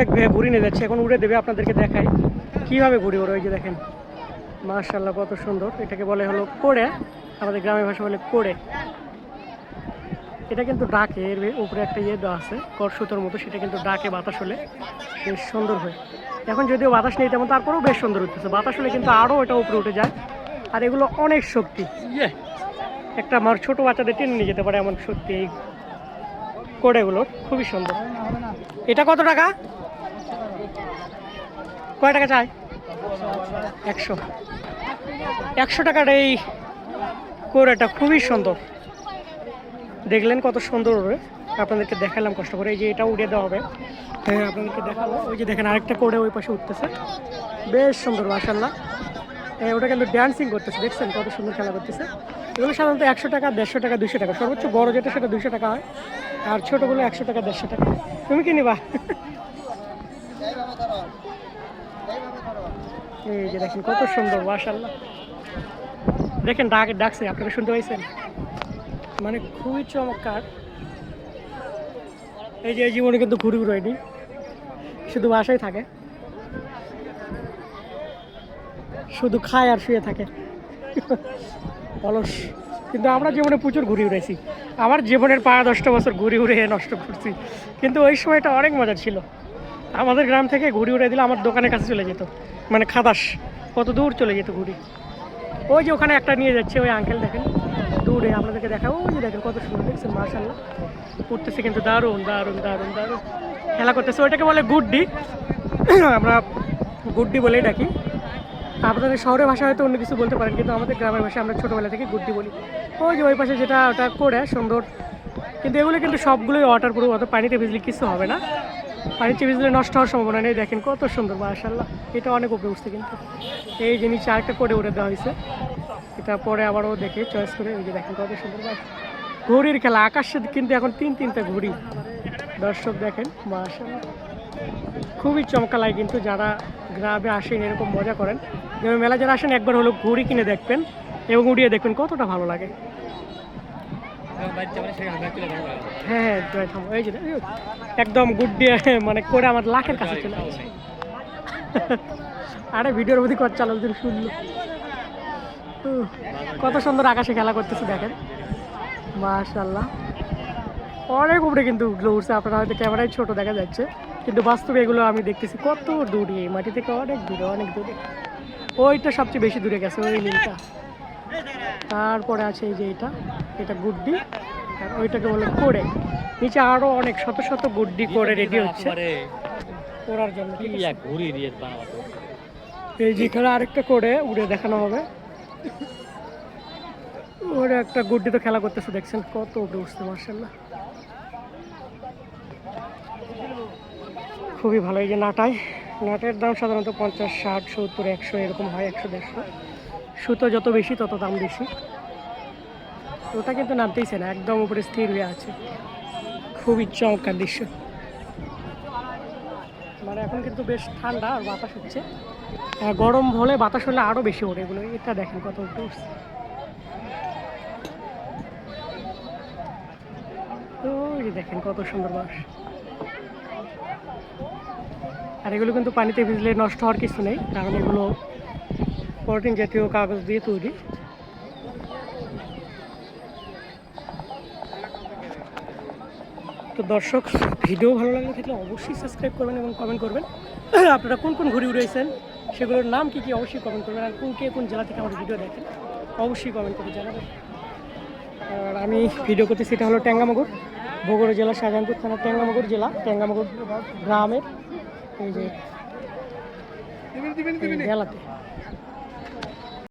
এক ভাই ঘুরি নিয়ে যাচ্ছে, এখন উড়ে দেবে, আপনাদেরকে দেখাই কীভাবে ঘুরি ওরা। ওই যে দেখেন মাশাআল্লাহ কত সুন্দর। এটাকে বলে হলো কোড়ে, আমাদের গ্রামের ভাষা বলে কোড়ে। এটা কিন্তু ডাকে, এর উপরে একটা ইয়ে দেওয়া আছে করসুতোর মতো, সেটা কিন্তু ডাকে বাতাস হলে বেশ সুন্দর হয়। এখন যদিও বাতাস নেই তেমন, তারপরেও বেশ সুন্দর হচ্ছে। বাতাস হলে কিন্তু আরও এটা উপরে উঠে যায়, আর এগুলো অনেক শক্তি। একটা আমার ছোটো বাচ্চাদের টেনে নিয়ে যেতে পারে এমন শক্তি এই কোড়েগুলোর, খুবই সুন্দর। এটা কত টাকা? কয় টাকা চাই? 100 100 টাকার এই কোড়েটা খুবই সুন্দর। দেখলেন কত সুন্দর ওরে, আপনাদেরকে দেখালাম কষ্ট করে। এই যে এটা উড়িয়ে দেওয়া হবে, হ্যাঁ আপনাদেরকে দেখাবো। ওই যে দেখেন আরেকটা কোড়ে ওই পাশে উঠতেছে, বেশ সুন্দর মাশাআল্লাহ। ওটা কিন্তু ড্যান্সিং করতেছে, দেখছেন কত সুন্দর খেলা করতেছে। এগুলো সাধারণত 100 টাকা, 150 টাকা, 200 টাকা, সর্বোচ্চ বড় যেটা সেটা 200 টাকা হয়, আর ছোটোগুলো 100 টাকা, 150 টাকা। তুমি কি নিবা? এই যে দেখেন কত সুন্দর মাশাআল্লাহ। দেখেন ডাকছে, আপনারা শুনতে পাইছেন, মানে খুবই চমৎকার। এই যে জীবনে কিন্তু ঘুরে হয়নি, শুধু বাসায় থাকে, শুধু খায় আর শুয়ে থাকে অলস। কিন্তু আমরা জীবনে প্রচুর ঘুরে উড়েছি। আমার জীবনের 5-10টা বছর ঘুরে উড়ে নষ্ট করছি, কিন্তু ওই সময়টা অনেক মজা ছিল। আমাদের গ্রাম থেকে ঘুরে উড়ে দিলে আমার দোকানের কাছে চলে যেত, মানে খাদাস কত দূর চলে যেত ঘুরি। ওই যে ওখানে একটা নিয়ে যাচ্ছে ওই আঙ্কেল, দেখেন দূরে, আপনাদেরকে দেখাবো। ওই যে দেখেন কত সুন্দর, দেখছেন মাশাআল্লাহ উঠতেছে কিন্তু দারুণ দারুণ দারুণ দারুণ খেলা করতেছে। ওইটাকে বলে গুড্ডি, আমরা গুড্ডি বলেই ডাকি। আপনাদের শহরের ভাষা হয়তো অন্য কিছু বলতে পারেন, কিন্তু আমাদের গ্রামের ভাষায় আমরা ছোটোবেলা থেকে গুড্ডি বলি। ওই যে ওই পাশে যেটা ওটা করে সুন্দর, কিন্তু এগুলো কিন্তু সবগুলোই ওয়াটার প্রুফ, অত পানিতে ভিজলে কিছু হবে না, পানিতে ভিজলে নষ্ট হওয়ার সম্ভাবনা নেই। দেখেন কত সুন্দর মাশাআল্লাহ, এটা অনেক উপরে উঠছে কিন্তু। এই জিনিস আরেকটা করে উড়ে দেওয়া হয়েছে, এটা পরে আবারও দেখে চয়েস করে। এই যে দেখেন কত সুন্দর ঘুড়ির খেলা, আকাশে কিন্তু এখন 3-3টা ঘুড়ি, দর্শক দেখেন মাশাআল্লাহ খুবই চমৎকার লাগে। কিন্তু যারা গ্রামে আসেন এরকম মজা করেন, যেমন মেলা যারা আসেন একবার হলো ঘুড়ি কিনে দেখবেন এবং উড়িয়ে দেখবেন কতটা ভালো লাগে। হ্যাঁ হ্যাঁ থামো, এই যে একদম গুড্ডি মানে করে আমার লাখের কাছে চলে আসছে। আরে ভিডিওর মধ্যে কত চালাল দিন শুনলো, কত সুন্দর আকাশে খেলা করতেছে দেখেন মাশাআল্লাহ। অনেক উপরে কিন্তু উঠলো উঠছে, আপনারা হয়তো ক্যামেরায় ছোট দেখা যাচ্ছে, কিন্তু বাস্তবে এগুলো আমি দেখতেছি কত দূরে, মাটি থেকে অনেক দূরে অনেক দূরে। ওইটা সবচেয়ে বেশি দূরে গেছে, ওই নীলটা। তারপরে আছে এই যে এটা গুড্ডি, আর ওইটাকে বলে কোড়ে। নিচে আরো অনেক শত শত গুড্ডি করে রেডি হচ্ছে ওড়ার জন্য। এই যেখানে আরেকটা করে উড়ে দেখানো হবে, ওরা একটা গুড্ডি তো খেলা করতেছে, দেখছেন কত উপরে উঠছে মাশাআল্লাহ, খুবই ভালো। এই যে নাটের দাম সাধারণত 50, 60, 70, 100 এরকম হয়, 100, 150। সুতো যত বেশি তত দাম বেশি। ওটা কিন্তু নামতেইছে না, একদম উপরে স্থির হয়ে আছে, খুবই চমৎকার দৃশ্য। মানে এখন কিন্তু বেশ ঠান্ডা আর বাতাস হচ্ছে, গরম হলে বাতাস হলে আরও বেশি ওঠে এগুলো। এটা দেখেন কত উপরে উঠছে, ওই দেখেন কত সুন্দর বাস। আর এগুলো কিন্তু পানিতে ভিজলে নষ্ট হওয়ার কিছু নেই, কারণ এগুলো প্রোটিন জাতীয় কাগজ দিয়ে তৈরি। তো দর্শক, ভিডিও ভালো লাগলে থাকলে অবশ্যই সাবস্ক্রাইব করবেন এবং কমেন্ট করবেন আপনারা কোন কোন ঘুড়ি উড়েছেন, সেগুলোর নাম কী অবশ্যই কমেন্ট করবেন। আর কোন জেলা থেকে আমার ভিডিও দেখেন অবশ্যই কমেন্ট করে জানাবেন। আর আমি ভিডিও করতেছি, এটা হলো টেঙ্গামগর, বগুড়া জেলা, শাহজাহানপুর থানা, টেঙ্গামগর জেলা, টেঙ্গামগর গ্রামের এই যে জেলাতে।